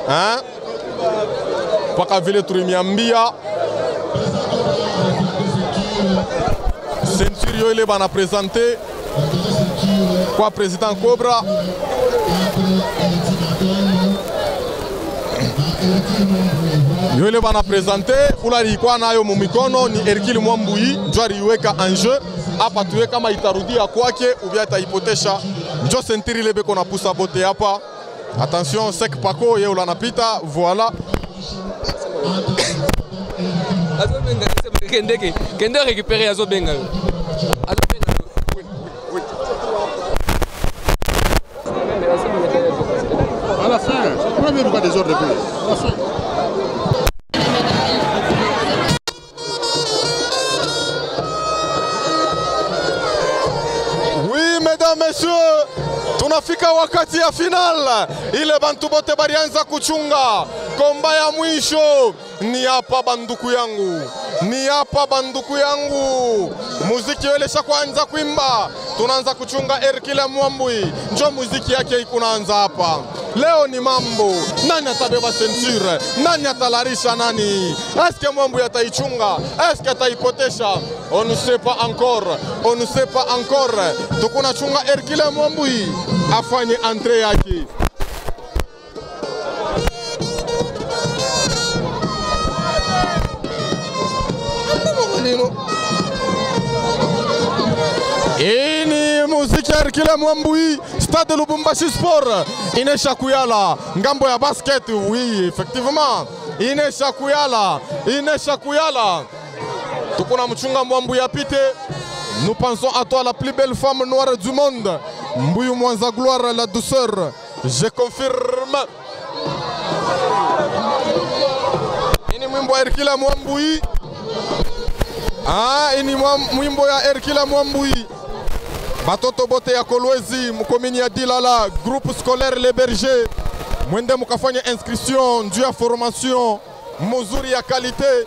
hein? Paka vile tulimiambia ceinture yo ile bana présenter kwa président Cobra. Yo ile bana présenter ula likuwa nayo mu mikono ni Hercule Mwambui ndio aliweka en jeu hapa, tuwe kama itarudia kwake ubia itaipotesha. Njo ceinture ile beko na pusa bote hapa. Attention, Sek Pako ye ula napita, voilà. Kende récupérer Azo Benga. À la fin, pourquoi même pas des ordres de plus? À la fin. Oui, mesdames, messieurs, tunafika wakati ya final. Ile bantu bote barianza kuchunga komba ya mwisho. Ni hapa banduku yangu, ni hapa banduku yangu. Muziki welesha kwanza kuimba, tunaanza kuchunga Hercule Mwambui, njo muziki yake ikunaanza hapa. Leo ni mambo, nani atabeba ceinture, nani atalarisha nani? Eske Mwambui ataichunga, eske ataipotesha? On ne sait pas encore, on ne sait pas encore. Tukuna chunga Hercule Mwambui afanye entrée yake. Ini muziki ya Hercule Mwambui, Stade Lubumbashi Sport, inesha kuyala ngambo ya basket. Oui, effectivement, inesha kuyala, inesha kuyala. Tukuna mchunga Mwambui apite. Nous pensons à toi, la plus belle femme noire du monde. Mbuyu Mwanza gloire, la douceur. Je confirme. Ini mwimbo ya Hercule Mwambui. Ah, ini mwimbo ya Hercule Mwambui. Batoto bote ya Kolwezi, mkomini ya Dilala, groupe scolaire Les Bergers. Mwende mukafanya inscription, njuu ya formation, muzuri ya qualité,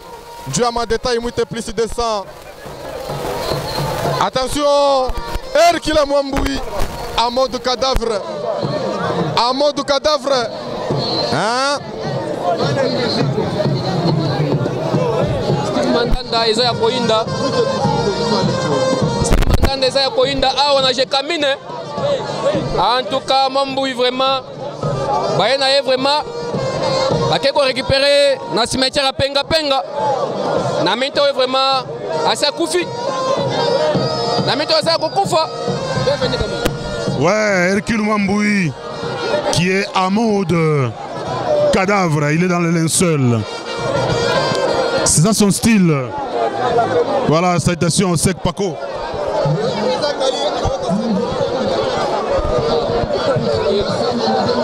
njuu ya madetail mwite plus de 100. Attention, Hercule Mwambui en mode cadavre. En mode cadavre. Hein? Mandanda eza ya koinda. Mandanda eza ya koinda awa na jekamine. En tout cas, Mwambui vraiment bayena ye vraiment akeko récupérer na cimetière ya penga penga. Na minto vraiment asa kufi. Na minto asa kukufa. Ouais, Hercule Mwambui qui est en mode cadavre, il est dans le linceul. C'est ça son style. Voilà, citation Sek Pako.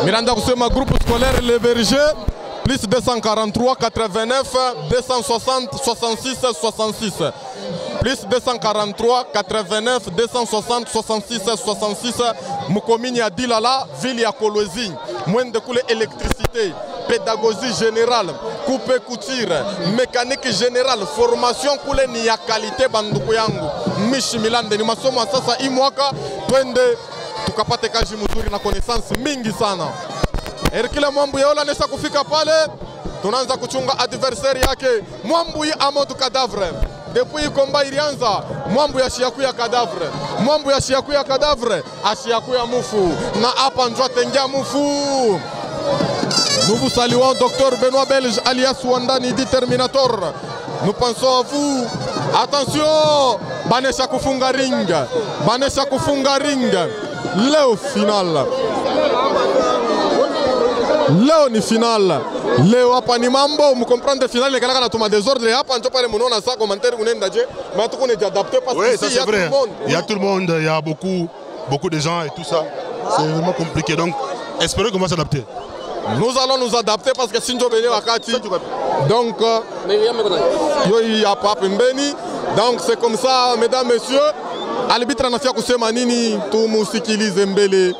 Miranda kusema groupe scolaire Les Bergers, plus 243 89 260 66 66. Plus 243 89 260 66 66. Mukomini ya Dilala, ville ya Kolwezi. Mwende kule électricité, pédagogie générale, coupe couture, mécanique générale, formation kule ni ya qualité banduku yangu. Mishi Milande ni masomo sasa hii mwaka twende tukapate kazi mzuri na connaissance mingi sana. Hercule Mwambui yola nesa kufika pale, tunaanza kuchunga adversaire yake. Mwambui en mode cadavre. Depuis combat ilianza, Mwambui ashiakuya cadavre. Mwambui ashiakuya cadavre, ashiakuya mufu. Na hapa njoo tengia mufu. Nous vous saluons, Dr Benoît Belge, alias Wandani dit Terminator. Nous pensons à vous. Attention, banesha kufunga ring. Banesha kufunga ring. Leo final. Leo ni final. Leo hapa ni mambo, mkomprendre final les kalaka na tuma désordre hapa ndio pale mnaona ça commentaire unaenda je. Mais tout on est adapté parce que ça, il y a tout le monde. Il y a tout le monde, il y a beaucoup de gens et tout ça. C'est vraiment compliqué. Donc, espérons qu'on va s'adapter. Nous allons nous adapter parce que si nous venons wakati. Donc il y a pas pembeni. Donc c'est comme ça, mesdames, messieurs. Arbitre anafia kusema nini tumusikilize mbele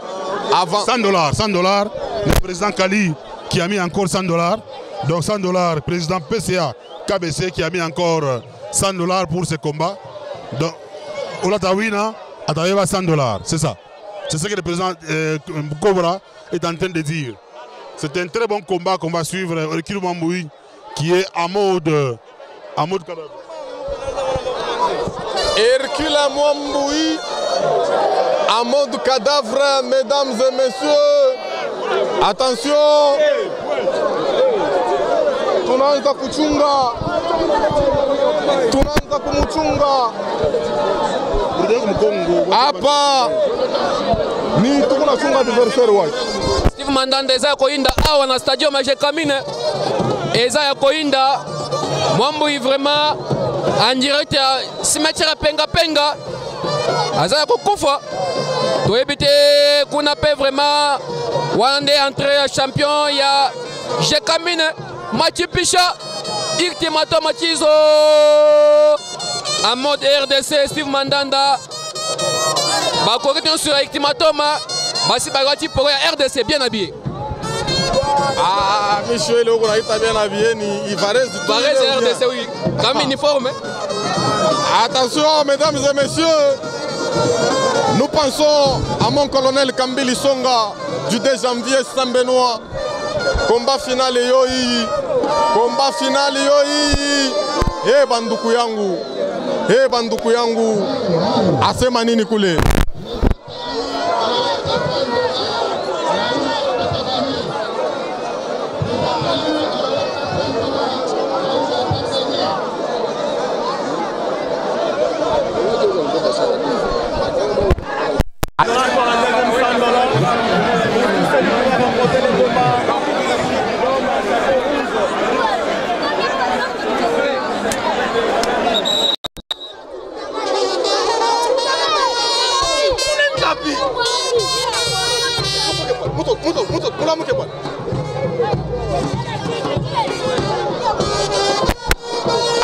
avant $100. Le président Kali qui a mis encore $100. Donc $100, président PCA KBC qui a mis encore $100 pour ce combat. Donc Olatawina a $100. C'est ça. C'est ce que le président Cobra est en train de dire. C'est un très bon combat qu'on va suivre. Hercule Mamboui qui est en mode cadavre. Hercule Mamboui en mode cadavre, mesdames et messieurs. Attention. Tunaanza kuchunga. Tunaanza kumuchunga. Hapa ni tunachunga adversaire wake. Steve Mandanda eza koinda awa na stadium Jekamine. Eza ya koinda Mamboui vraiment en direct ya cimetière penga penga. Aza ya kokufa. Toyebite kuna pe vraiment wande entrée champion ya Jekamine. Machipisha Iktimato Machizo en mode RDC. Steve Mandanda Bakoretion sur Iktimatoma Basi Bagati pour RDC bien habillé. Ah, Michel Logo est bien habillé, il va rester RDC, oui, comme uniforme. Attention, mesdames et messieurs, nous pensons à mon colonel Kambili Songa du 2 janvier Saint-Benoît. Combat final yoi. Combat final yoi. Eh banduku yangu. Eh banduku yangu. Asema nini kule?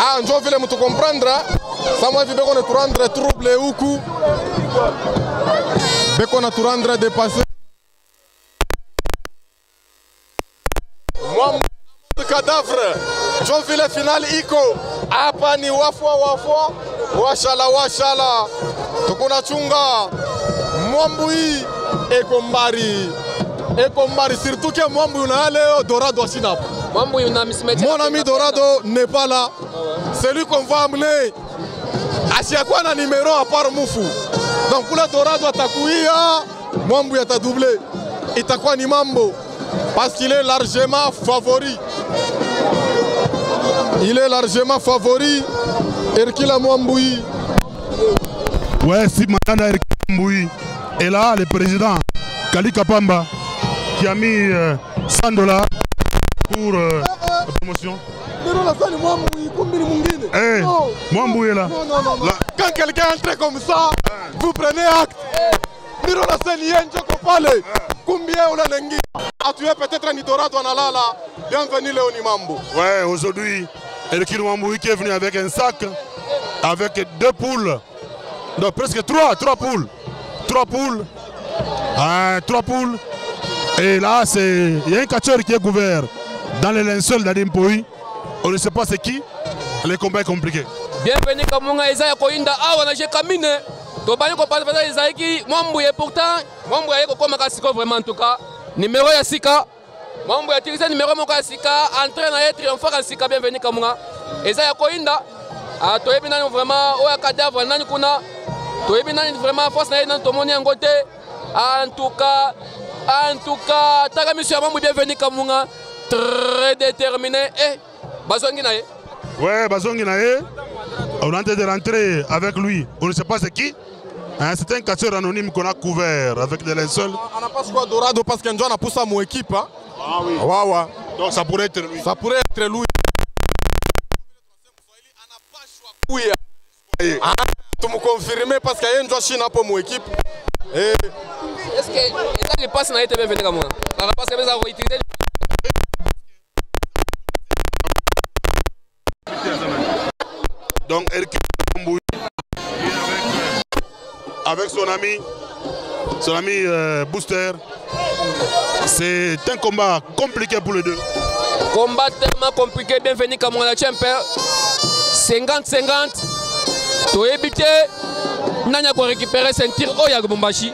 Ah, je vais vous comprendre. Ça m'a dit qu'on est rendre trouble ou coup. Qu'on a tout rendre dépassé. Moi, mon cadavre. Je vais la finale Iko. Hapa ni wafwa. Washala. Tukuna chunga. Mamboui Ekombari. Surtout que Mamboui na leo Dorado Sinap. Mon ami Dorado n'est pas là. C'est lui qu'on va amener. Asiakwa na numéro à part Moufou. Donc pour la Dorado atakuia, Mamboui ata doublé. Itakuwa ni Mambo. Parce qu'il est largement favori. Hercule Mamboui. Ouais, si Mandanda Hercule Mamboui. Et là, le président Kali Kapamba qui a mis $100 pour la promotion. Hey, Mamboui est là. Quand quelqu'un entre comme ça, vous prenez acte. Tu es peut-être Nitorado Analala. Bienvenue Léonie Mambo. Ouais, aujourd'hui, Hercule Mamboui qui est venu avec un sac, avec 2 poules. Non, presque 3 poules. 3 poules. 3 poules. Et là, il y a un catcheur qui est couvert dans les linceuls d'Adimpoui. On ne sait pas c'est qui. Le combat est compliqué. Bienvenue Kamunga Isaiah Koinda awa na Jekamine. Tobani ko pas faire Isaiah qui Mamboui et pourtant Mamboui est comme Kasiko vraiment en tout cas. Numéro ya Sika. Mamboui a utilisé numéro moko ya Sika entraîne à triomphant à Sika. Bienvenue Kamunga. Isaiah Koinda a toyebi nani vraiment oya cadavre nani kuna. Toyebi nani vraiment force na nani tomoni en côté. En tout cas, Taga monsieur Mamboui bienvenue Kamunga. Très déterminé et Bazongi nae. Ouais, Bazongi nae. On est en train de rentrer avec lui. On ne sait pas c'est qui. C'est un catcheur anonyme qu'on a couvert avec des linceuls. On n'a pas choisi Dorado parce qu'on a poussé à mon équipe. Hein? Ah oui. Ouais. Donc ça pourrait être lui. Ça pourrait être lui. Tu me confirmes parce qu'il y a une Chine pour mon équipe. Est-ce que les passes n'ont été bien venus à moi? La passe que vous avez utilisée. Donc Hercule Mamboui avec son ami Booster. C'est un combat compliqué pour les deux. Combat tellement compliqué, bienvenue à mon champion. 50-50. Tu es évité. Nanya pour récupérer ceinture Oya Bombashi.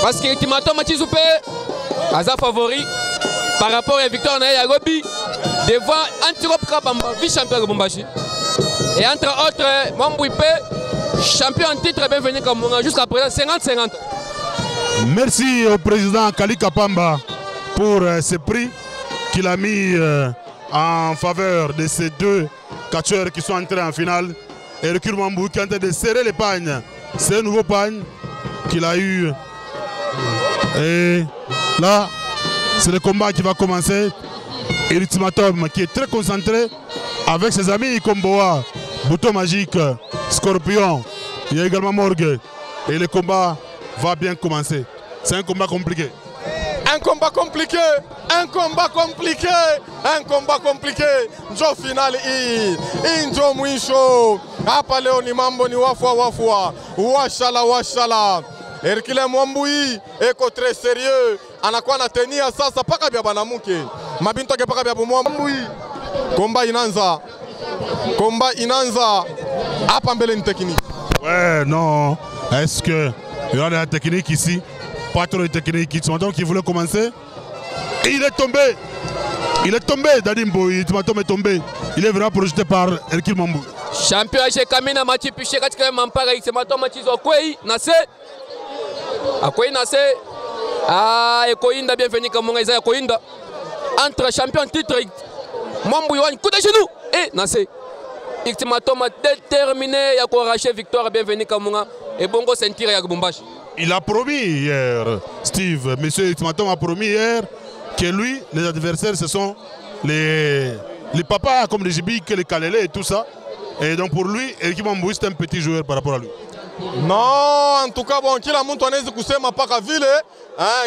Parce que Ultimatum Machizoupé, Aza favori. par rapport à victoire à Gobi devant Antilope Kabamba, vice-champion de Lubumbashi. Et entre autres, Mambouipé, champion en titre, bienvenue Kamunga, jusqu'à présent 50-50. Merci au président Kali Kapamba pour ce prix qu'il a mis en faveur de ces deux catcheurs qui sont entrés en finale. Et Hercule Mambou qui est en train de serrer les pagnes. C'est un nouveau pagne qu'il a eu. Et là, c'est le combat qui va commencer. Et l'ultimatum qui est très concentré avec ses amis comme Boa, Bouton Magique, Scorpion. Il y a également Morgue. Et le combat va bien commencer. C'est un combat compliqué. Un combat compliqué, un combat compliqué, un combat compliqué. Njo final njo mwisho. Hapa leo ni mambo ni wafua. Washala. Hercule Mwambui eko très sérieux. Anakuwa anatenia sasa paka bya banamuke. Mabinto ke paka bya Mwambui. Komba inanza. Hapa mbele ni technique. Ouais, non. Est-ce que il y a de la technique ici? Pas trop de technique. Qui voulait commencer. Et il est tombé. Dadimbo. Il est tombé. Il est vraiment projeté par Hercule Mwambui. Champion chez Kamina Machi Piché katika mampara ikimato machizo kwei nase. Akwei nase. Ekoinda bienvenue Kamunga Isaiah Ekoinda. Entre champion titre Mwambui wan coup de genou et nase. Ikimatoma déterminé ya ko arracher victoire bienvenue Kamunga et bongo sentir ya Lubumbashi. Il a promis hier, Steve, monsieur Ultimatum a promis hier que lui, les adversaires, ce sont les papas comme les Jibik, les Kalele et tout ça. Et donc pour lui, Hercule Mwambui c'est un petit joueur par rapport à lui. Non, en tout cas, bon, kila mtu anaweza kusema paka vile,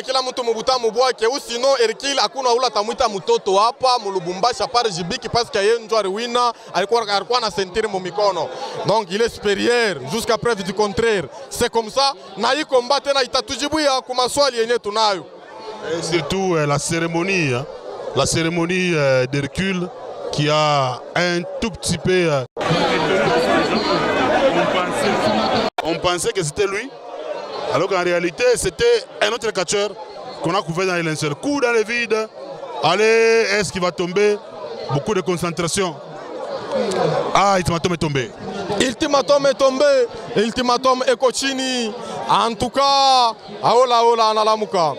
kila mtu mubuta mubwake, ou sinon Hercule hakuna ula tamuita mtoto hapa mu Lubumbashi apart Jibiki parce que yeye ndio aliwina, alikuwa na sentir mu mikono. Donc il est supérieur jusqu'à preuve du contraire. C'est comme ça, na hii combat tena itatujibuia kwa maswali yenyewe tunayo. Et surtout la cérémonie d'Hercule qui a un tout petit peu on pensait que c'était lui, alors qu'en réalité c'était un autre catcheur qu'on a couvert dans les linceurs. Coup dans le vide, allez, est-ce qu'il va tomber? Beaucoup de concentration. Ultimatum est tombé. Ultimatum est chini. En tout cas, aola analamuka.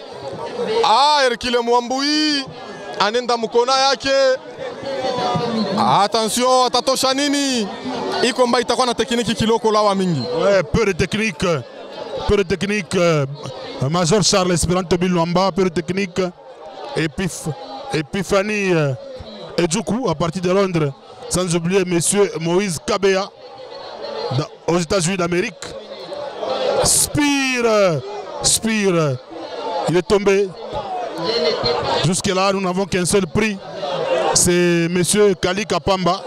Hercule Mwambui anenda mukona yake. Attention, atatosha nini? Hii combat itakuwa na tekniki kiloko lawa mingi. Ouais, peu de technique. Major Charles Esperanto Bilwamba, peu de technique. Epiphanie Edjoukou à partir de Londres. Sans oublier monsieur Moïse Kabea aux États-Unis d'Amérique. Spire. Il est tombé. Jusque-là, nous n'avons qu'un seul prix. C'est monsieur Kali Kapamba,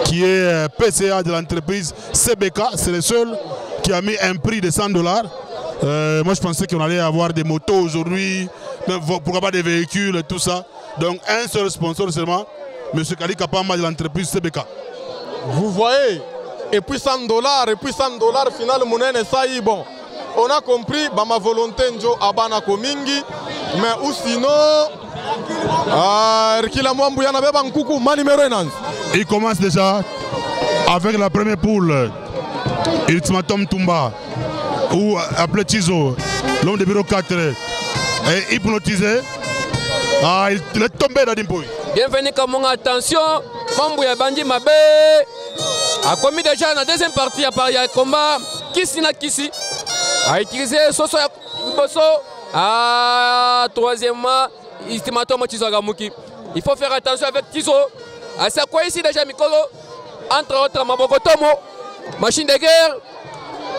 qui est PCA de l'entreprise CBK. C'est le seul qui a mis un prix de $100. Moi, je pensais qu'on allait avoir des motos aujourd'hui, pourquoi pas des véhicules et tout ça. Donc, un seul sponsor seulement, monsieur Kali Kapamba de l'entreprise CBK. Vous voyez, et puis $100, final Mounene Saï, bon. On a compris, ma volonté njo abana komingi, mais ou sinon, Hercule Mwambui anabeba nkuku manimero enanzi. Il commence déjà avec la première poule, Ultimatum Tumba, ou appelé Tizo, l'homme de bureau 4, est hypnotisé. Il est tombé dans l'impoui. Bienvenue Kamunga, attention, Mwambui a bandi Mabé. A commis déjà dans la deuxième partie, à part il y a un combat, Kisi na Kisi. A utilisé Soso Bosso. Troisièmement, Ultimatum Tizo Gamuki. Il faut faire attention avec Tizo. C'est quoi ici déjà Mikolo? Entre autres, Mabokotomo, machine de guerre.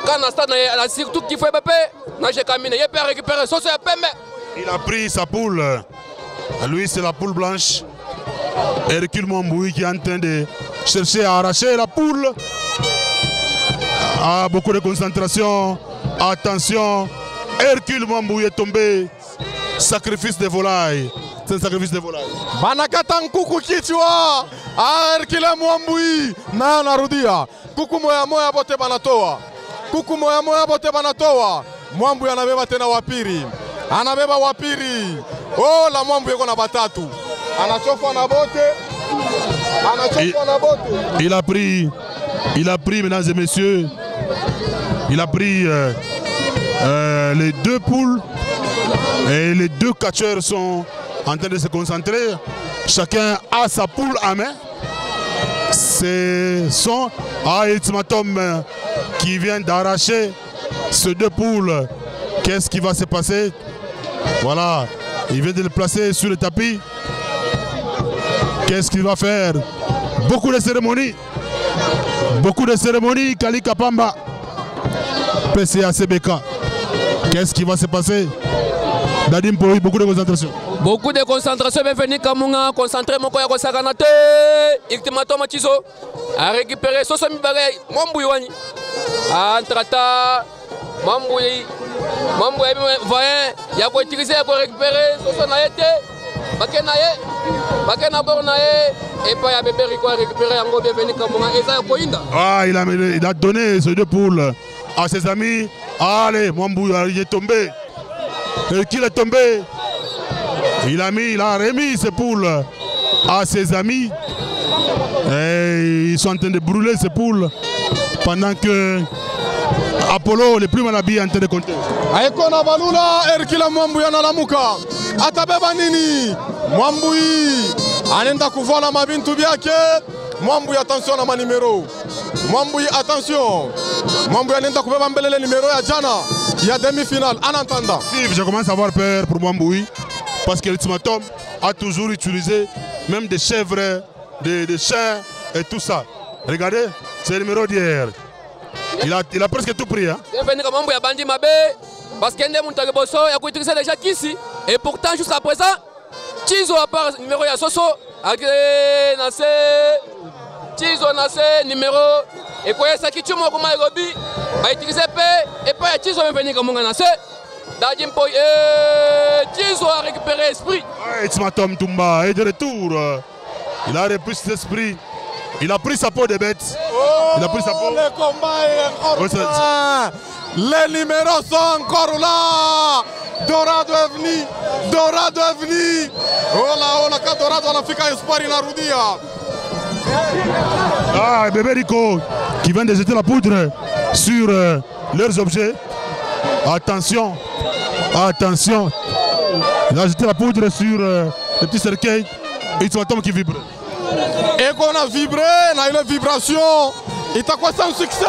Quand on a surtout qu'il faut Mbappé, j'ai caminé, il peut récupérer Soso Pembe. Il a pris sa poule. Lui, c'est la poule blanche. Hercule Mwambui qui est en train de chercher à arracher la poule. Beaucoup de concentration. Attention. Hercule Mwambui est tombé. Sacrifice de volaille. C'est un sacrifice de volaille. Banakata nkuku kichwa. Hercule Mwambui na narudia. Kuku moya bote banatoa. Mwambui anabeba tena wapiri. Anabeba wapiri. Oh la Mwambu yeko na batatu. Anachofa na bote. Anachofa na bote. Il a pris, mesdames et messieurs, il a pris les deux poules et les deux catcheurs sont en train de se concentrer. Chacun a sa poule à main. Ce sont Ultimatum qui vient d'arracher ces deux poules. Qu'est-ce qui va se passer? Voilà, il vient de le placer sur le tapis. Qu'est-ce qu'il va faire? Beaucoup de cérémonies. Beaucoup de cérémonies, Kali Kapamba. PCA CBK. Qu'est-ce qui va se passer? Dadim Poui, beaucoup de concentration. Beaucoup de concentration, bienvenue Kamunga, concentré mon koya Saganate, Ultimatum Chizo, a récupéré Sosomi Bagay, Mwambu Iwani, a trata, Mwambu, voyez, il y a quoi utiliser, il y a quoi récupérer, Soso Naete, Bakenaye, Bakena Bornaye, et pas il y a bébé Rico à récupérer, encore bienvenue Kamunga, et ça Koinda. Ah, il a donné ces deux poules à ses amis. Allez, Mwambu, il est tombé. Et qu'il est tombé? Il a remis ses poules à ses amis. Et ils sont en train de brûler ces poules pendant que Apollo, le plus mal habillé, est en train de compter. Aekona Balula, Erkila Mwambu yanalamuka. Atabeba nini? Mwambu anenda kuvola mabintu byake. Mwambu attention na manimero. Mwambu attention. Mwambu anenda kubeba mbele numéro ya jana. Il y a demi-finale en entendant. Je commence à avoir peur pour Mwambu parce que l'Ultimatum a toujours utilisé même des chèvres, des chiens et tout ça. Regardez, c'est le numéro d'hier. Il a presque tout pris. Hein. Parce qu'il y a a utilisé déjà Kissi. Et pourtant, jusqu'à présent, Chizo à part numéro ya Soso, Chizo Nase numéro. Et quoi ça qui tue mon comment Robi a utilisé P et pas Chizo venir comme on a Nase. Dadim Poy Chizo a récupéré esprit. Ultimatum Tumba est de retour. Il a repris cet esprit. Il a pris sa peau de bête. Il a pris sa peau. Le combat est encore là. Les numéros sont encore là. Dorado est venu. Dorado est venu. Oh là, Dorado anafika espoir inarudia. Ah, bébé Rico qui vient de jeter la poudre sur leurs objets. Attention. Attention. Il a jeté la poudre sur le petit cercueil. Et Ultimatum qui vibre. Et qu'on a vibré, on a eu une vibration. Il t'a quoi sans succès?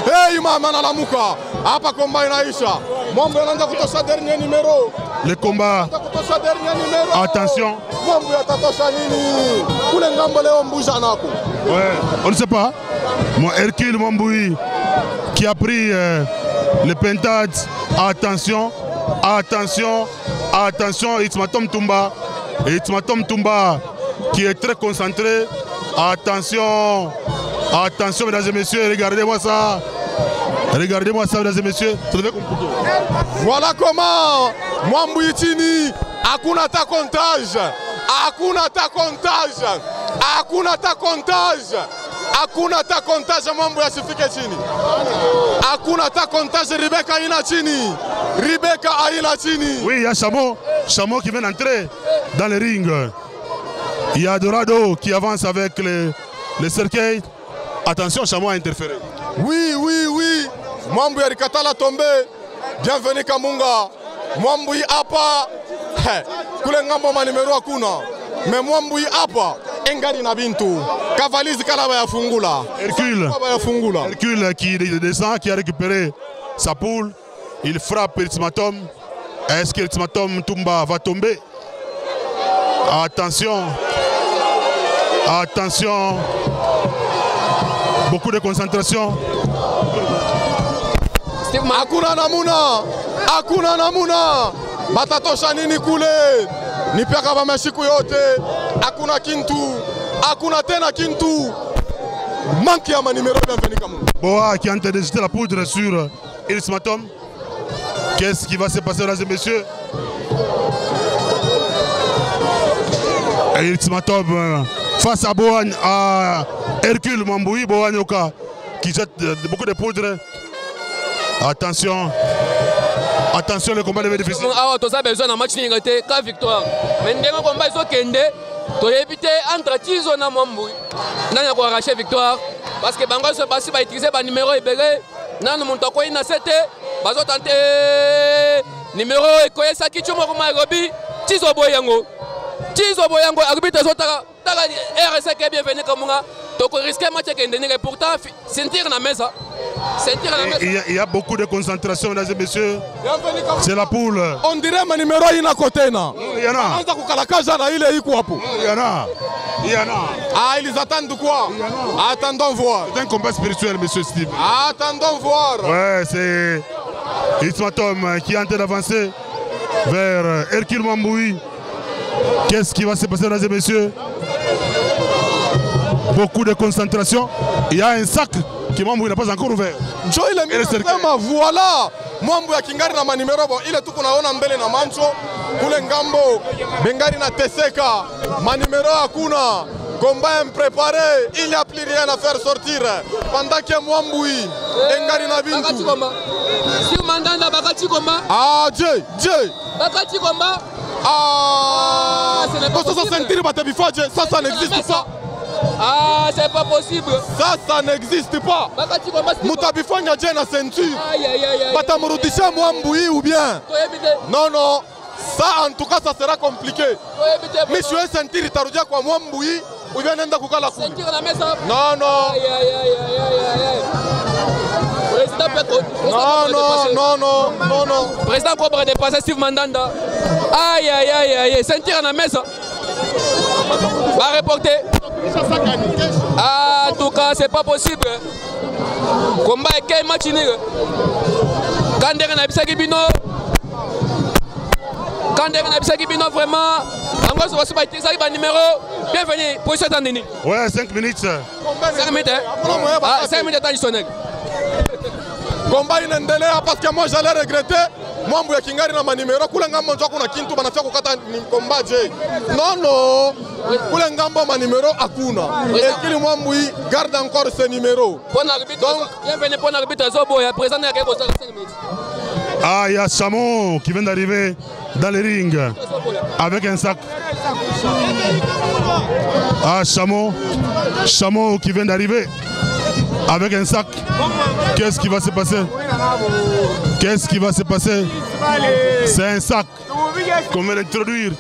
Hey, Imam Analamuka. Apa combat inaisha. Mwambu anaanza kutosha dernier numéro. Le combat. Kutosha dernier numéro. Attention. Mwambu atatosha nini? Kule ngambo leo mbuja nako. Ouais, on ne sait pas. Moi, Hercule Mwambu qui a pris le pentade. Attention. Attention. Attention. Ultimatum Tumba. Ultimatum Tumba qui est très concentré. Attention. Attention, mesdames et messieurs, regardez-moi ça. Regardez-moi ça, mesdames et messieurs. Voilà comment Mwambu Itini, hakuna ta comptage. Hakuna ta comptage. Hakuna ta comptage. Hakuna ta comptage, Mwambu yasifike chini. Hakuna ta comptage, Rebecca aina chini. Rebecca aina chini. Oui, il y a Chamo. Chamo qui vient d'entrer dans le ring. Il y a Dorado qui avance avec le cercueil. Attention, Chamo a interféré. Oui, oui, oui. Mwambu Yarikatala tombé. Bienvenue Kamunga. Mwambu hapa. Kule ngambo manimero hakuna. Mais Mwambu hapa. Engari na bintu. Kavalizi kalaba ya fungula. Hercule qui descend, qui a récupéré sa poule. Il frappe Ultimatum. Est-ce que Ultimatum Tumba va tomber? Attention. Attention. Beaucoup de concentration. Hakuna namuna. Hakuna namuna. Batatosha nini kule. Nipeka bameshiku yote. Hakuna kintu. Hakuna tena kintu. Manque ya manimero bienvenue Kamunga. Boa qui est en train de jeter la poudre sur Ultimatum. Qu'est-ce qui va se passer, mesdames et messieurs? Ultimatum face à Boan, à Hercule Mwambu, Boan Yoka qui jette beaucoup de poudre. Attention. Attention, le combat devait être difficile. Ah, tu as besoin d'un match n'ingété qu'à victoire. Mais le combat est kende. Tu as évité entre Tizo na Mwambui. N'a pas arraché victoire parce que Bango se passe va utiliser le numéro ébélé. N'a pas monté quoi il n'a cédé. Bazo tenté numéro et quoi ça qui tu m'as robi. Tizo Boyango. Tizo Boyango arbitre zotaka. Taka RSC est bienvenu comme moi. Donc risquer match kende et pourtant sentir na mesa. Il y a beaucoup de concentration, mesdames et messieurs. C'est la poule. On dirait mon numéro il a côté na. Il y en a. Il y en a. Ah, ils attendent quoi? Attendons voir. C'est un combat spirituel, monsieur Steve. Attendons voir. Ouais, c'est Ismatom qui est en train d'avancer vers Hercule Mwambui. Qu'est-ce qui va se passer, mesdames et messieurs? Beaucoup de concentration. Il y a un sac qui Mwambui n'a pas encore ouvert. Joe il est vraiment voilà. Mwambui akingari na manimero bon ile tu kunaona mbele na mancho kule ngambo Bengari na teseka manimero hakuna combat impréparé il n'y a plus rien à faire sortir pendant que Mwambui Bengari na bintu si mandanda bakati combat ah Dieu bakati combat ah ça sentir batabifaje ça n'existe pas. Ah, c'est pas possible. Ça n'existe pas. Moutabifanya na ceinture. Batamurudisha Mwambui ou bien. Non. Ça en tout cas ça sera compliqué. Mais je vais sentir itarudia kwa Mwambui ou bien nenda kukala kule. Non. Non. Président Cobra dépassé Steve Mandanda. Aïe. Sentir na mesa. Va reporter. Ah, en tout cas, c'est pas possible. Combat est quel match nul. Kandere na bisaki bino. Vraiment. En gros, c'est pas utiliser le numéro. Bienvenue. Position Tandini. Ouais, 5 minutes. 5 minutes, hein? 5 minutes additionnelles. Combat inaendelea parce que moi j'allais regretter Mwambui akingari na manimero kule ngambo njoo kuna kintu banafia kukata ni combat je. Non. Kule ngambo manimero hakuna. Ekili Mwambui garde encore ce numéro. Donc bienvenue pour l'arbitre Zoboya présent à 5 minutes. Ah, il y a Chamon qui vient d'arriver dans le ring avec un sac. Ah, Chamon qui vient d'arriver avec un sac. Qu'est-ce qui va se passer? C'est un sac qu'on vient d'introduire.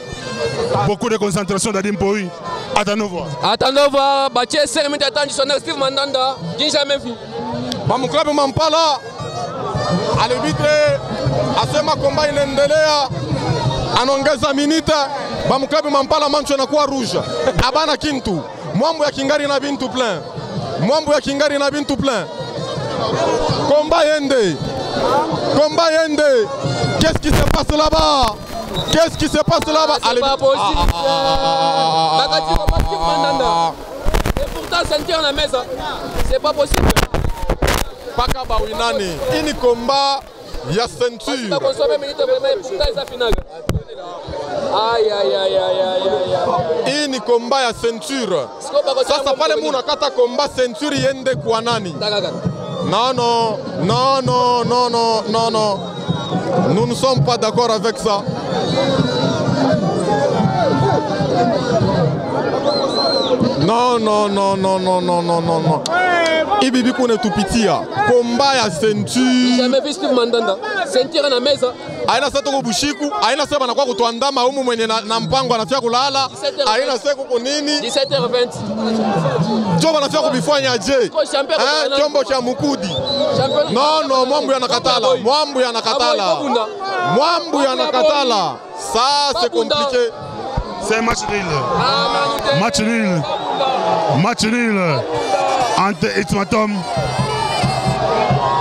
Beaucoup de concentration d'Adim Poui. Attendons voir. Bâti 5 minutes additionnelles. Steve Mandanda. J'ai jamais vu. Club Mampala. Arbitre asema combat inaendelea. Anaongeza minita. Club Mampala mancho inakuwa rouge. Abana kintu. Mwambui akingari na bintu plein. Combat yende. Qu'est-ce qui se passe là-bas? C'est pas possible. Et pourtant sentir la mesa. C'est pas possible. Paka Bawinani. Ini combat ya ceinture. Ini combat ya ceinture. Sasa pale muna kata combat ceinture yende kwa nani? Non. Nous ne sommes pas d'accord avec ça. Non. Ibibi kune tupitia. Combat ya ceinture. Jamais vu Steve Mandanda. Ceinture na mesa. Aina sasa tuko bushiku, aina sasa banakuwa kutuandama humu mwenye na mpango anafia kulala. Aina sasa kuko nini? 17h20. Joba anafia kubifanya je? Chombo cha Mukudi. Non, Mwambui anakatala. Ça c'est compliqué. C'est match nul. Entre Ismatom.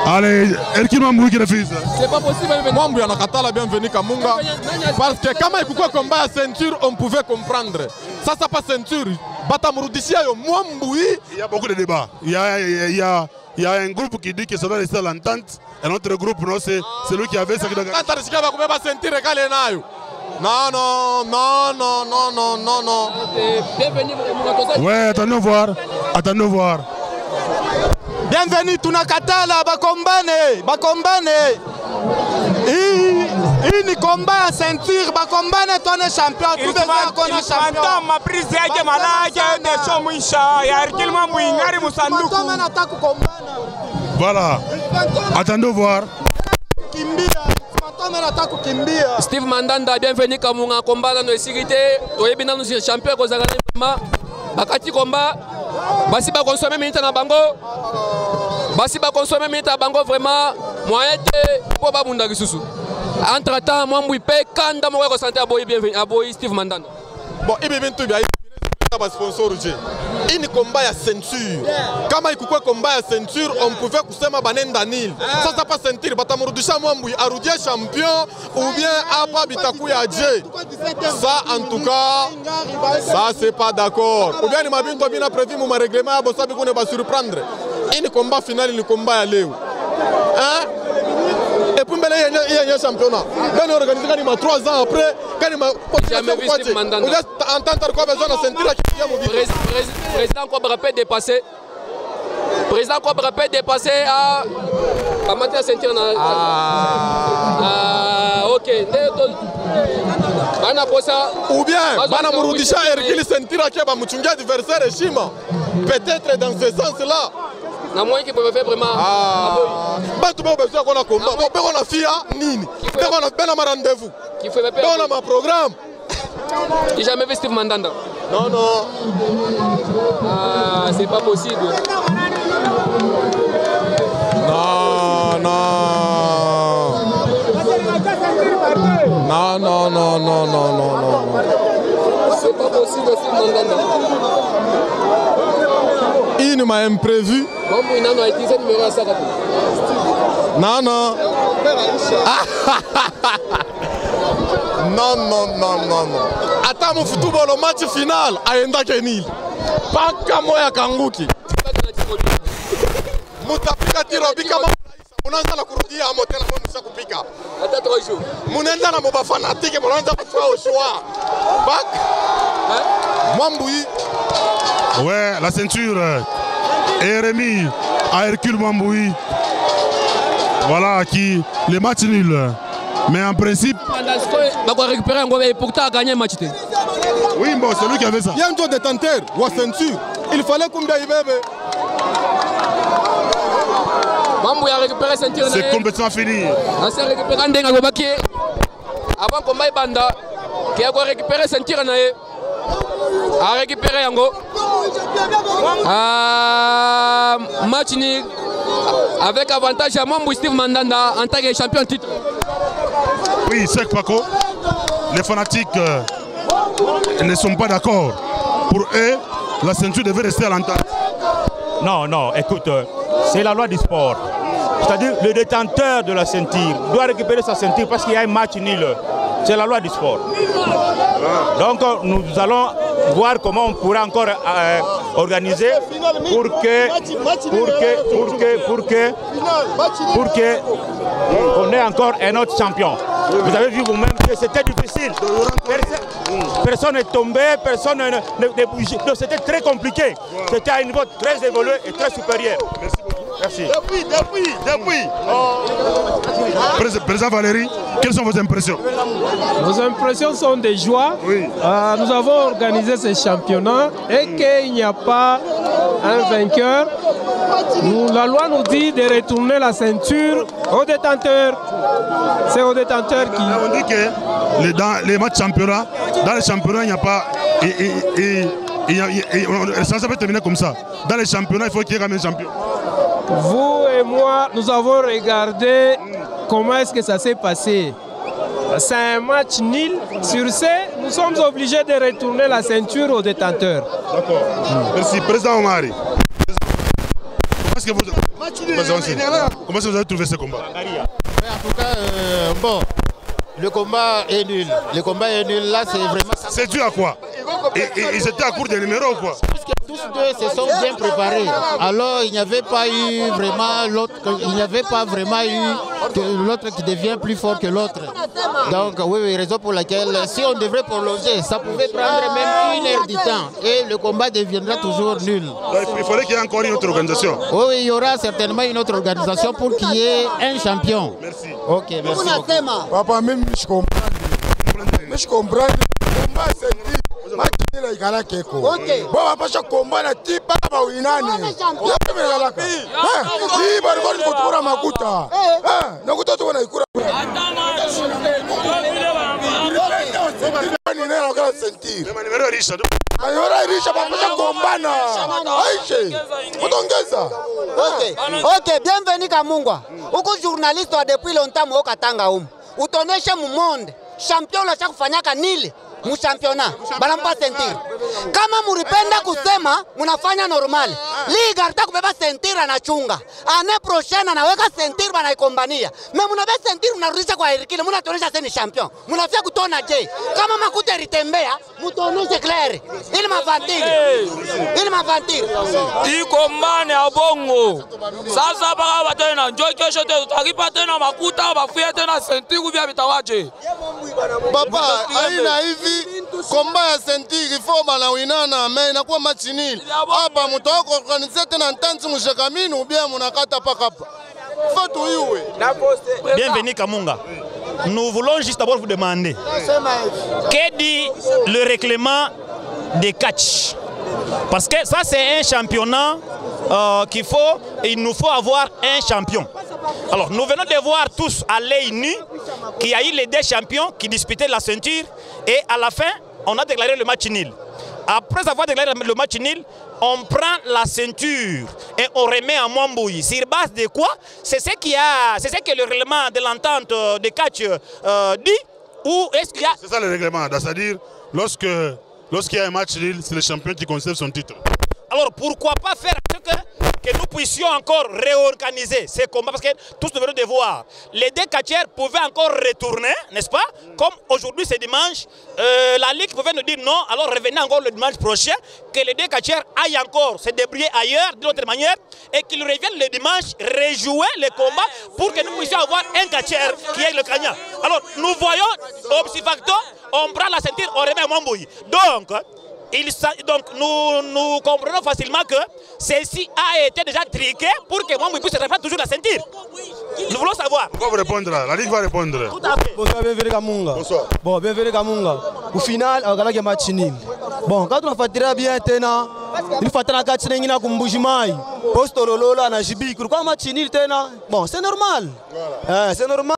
Allez, Hercule Mwambui qui refuse. C'est pas possible. Mwambui anakatala bienvenue Kamunga. Parce que kama ikuwa combat ya ceinture, on pouvait comprendre. Ça c'est pas ceinture. Batamurudishia yo Mwambui. Il y a beaucoup de débats. Il y a un groupe qui dit que ça doit rester à l'entente. Et l'autre groupe, non, c'est celui qui avait ça qui doit gagner. Non. Ouais, attendons voir. Bienvenue, tunakatala bakombane. Ini combat ya ceinture, ba combat ne tone champion, tout besoin qu'on a champion. Ma prise yake malaya de somisha ya Hercule Mwingari Musanduku. Fantôme na taku combat. Voilà. Attendons voir. Kimbia. Fantôme na taku kimbia. Steve Mandanda, bienvenue Kamunga combat dans la sécurité. Toyebi na nous champion ko zangana vraiment. Bakati combat. Basi ba consommer minute na bango. Basi ba consommer minute na bango vraiment moyen de po ba bunda kisusu. Entre temps, moi, je suis quand je suis santé à Boy Steve Mandanda. Bon, il y a un sponsor. Il y a un combat à ceinture. Quand il y a un combat à ceinture, on pouvait kusema banen Danil. Ça, c'est pas ceinture. Batamurudisha Mwambui, Arudia champion ou bien Apa Bitakuya Adje. Ça, en tout cas, ça, c'est pas d'accord. Ou bien, il m'a bien prévu mon règlement, il va surprendre. Il y a un combat final, il y a un combat à Léo. Hein? Et puis il y a un championnat. Quand on organise 3 ans après, quand il m'a jamais vu Steve Mandanda. On entend quoi besoin de sentir président Kobra peut dépasser. Président Kobra peut dépasser à mater la ceinture. Ok. Ou bien, Bana Murudisha Hercule Sentira qui va mouchunga adversaire Shima. Peut-être dans ce sens-là. Na moins qui peut faire vraiment. Bah tu peux besoin qu'on a combat. Bon, on a fait nini. On a fait un rendez-vous. Qui fait on a ma programme. J'ai jamais vu Steve Mandanda. Non non. Ah, c'est pas possible. Non non. Non non non non non non non. C'est pas possible Steve Mandanda. Il m'a imprévu. Non, non. Non, non, non, non, non. Attends, mon football, le match final, Aenda Kenil. Pas Kamoya Kanguki. Mutapika Tirobika, Munanda la Kurudia, Motel, Moussakupika. Attends 3 jours. Munenda la Moba fanatique, Munanda au choix. Bac. Mwamboui. Ouais, la ceinture est remise à Hercule Mwamboui. Voilà, qui le match nul. Mais en principe. Il va récupérer un gros et pourtant gagner le match. Oui, bon, c'est lui qui avait ça. Il y a un tour détenteur ou ceinture. Il fallait qu'on gagne. Mwamboui a récupéré la ceinture. C'est complètement fini. C'est récupéré Ndenga Gobaki. Avant combat Banda, qui a récupéré la ceinture. A récupéré Yango. Match nul avec avantage à Mwamboui Steve Mandanda en tant que champion titre. Oui, c'est Paco. Les fanatiques ne sont pas d'accord. Pour eux, la ceinture devait rester à l'entente. Non, non, écoute, c'est la loi du sport. C'est-à-dire le détenteur de la ceinture doit récupérer sa ceinture parce qu'il y a un match nul. C'est la loi du sport. Donc nous allons voir comment on pourra encore organiser pour que on ait encore un autre champion. Vous avez vu vous-même que c'était difficile. Personne n'est tombé, personne n'est bougé. C'était très compliqué. C'était à un niveau très évolué et très supérieur. Merci. Depuis. Président Valérie, quelles sont vos impressions? Nos impressions sont des joies. Oui. Nous avons organisé ce championnat et qu'il n'y a pas un vainqueur. La loi nous dit de retourner la ceinture au détenteur. C'est au détenteur qui... On dit que dans les matchs championnat, dans les championnats, il n'y a pas... ça peut terminer comme ça. Dans les championnats, il faut qu'il y ait quand même un champion. Vous et moi, nous avons regardé comment est-ce que ça s'est passé. C'est un match nul. Sur ce, nous sommes obligés de retourner la ceinture au détenteur. D'accord. Merci. Président Omari. Comment est-ce que vous avez trouvé ce combat? En tout cas, bon, le combat est nul. Le combat est nul. Là, c'est vraiment... C'est dû à quoi? Ils étaient à court de numéros ou quoi? Tous deux se sont bien préparés. Alors, il n'y avait pas eu vraiment l'autre... Il n'y avait pas vraiment eu l'autre qui devient plus fort que l'autre. Donc oui, raison pour laquelle si on devrait prolonger, ça pouvait prendre même 1 heure du temps et le combat deviendra toujours nul. Il faudrait qu'il y ait encore une autre organisation. Oui, il y aura certainement une autre organisation pour qu'il y ait un champion. Merci. Ok, merci beaucoup. Papa, même je comprends. Mais je comprends. Combat c'est match la igala keko. Bon papa je combat na tipa ba winane. Ya pemela laka. Ni bari bari kutura makuta. Na kuta tu na ikura. Ni na kala sentir. Mais numéro riche. Ayora risha papa je kombana. Aishe. Utongeza. Ok, bienvenue Kamungwa. Uko journaliste wa depuis longtemps mo katanga humu. Utoneshe mu monde. Champion la chakufanyaka nili. Mu championnat balampa sentir. Kama muripenda kusema munafanya normal. Liga ata kubeba sentir anachunga. Ane prochaine anaweka sentir banaikombania. Me munabe sentir unarudisha kwa Erikile, munatonesha seni champion. Munafia kutona je. Kama makuta ritembea, mutoneshe clair. Ili mavantire. Ili mavantire. Ikombane ya bongo. Sasa baka batena njoo kesho te utakipa tena makuta bafia tena sentir kubia bitawaje. Papa, aina hivi combat ya sentir ifo bana winana mais inakuwa match nil. Hapa mtoko organiser tena ntanzi mushakamini ou bien munakata paka hapa. Faut tuiwe. Bienvenue Kamunga. Nous voulons juste d'abord vous demander qu'est dit le règlement des catch. Parce que ça c'est un championnat il nous faut avoir un champion. Alors nous venons de voir tous à l'œil nu qu'il y a eu les 2 champions qui disputaient la ceinture et à la fin on a déclaré le match nul. Après avoir déclaré le match nul, on prend la ceinture et on remet à Mwambouyi. Sur base de quoi? C'est ce que le règlement de l'entente de catch dit, ou est-ce qu'il y a... C'est ça le règlement, c'est-à-dire lorsqu'il y a un match nul, c'est le champion qui conserve son titre. Alors pourquoi pas faire que nous puissions encore réorganiser ces combats, parce que tous nous venons de voir, les 2 catcheurs pouvaient encore retourner, n'est-ce pas? Comme aujourd'hui c'est dimanche, la Ligue pouvait nous dire non, alors revenez encore le dimanche prochain, que les 2 catcheurs aillent encore se débrouiller ailleurs, d'une autre manière, et qu'ils reviennent le dimanche rejouer les combats pour que nous puissions avoir un catcheur qui est le gagnant. Alors nous voyons, obsi facto, on prend la ceinture, on remet à Mwambouyi. Donc nous comprenons facilement que ceci a été déjà triqué pour que Mwambouyi puisse reprendre toujours la ceinture. Nous voulons savoir. Pourquoi vous répondre? La Ligue va répondre. Tout à fait. Bonsoir, bienvenue Kamunga. Bonsoir. Bon, bienvenue Kamunga. Au final, on a match nul. Bon, quand on fait bien, il faut attendre 4 semaines à Kumbujimai. Poste Lolola, na Jibi. Pourquoi match nul? Bon, c'est normal. C'est normal.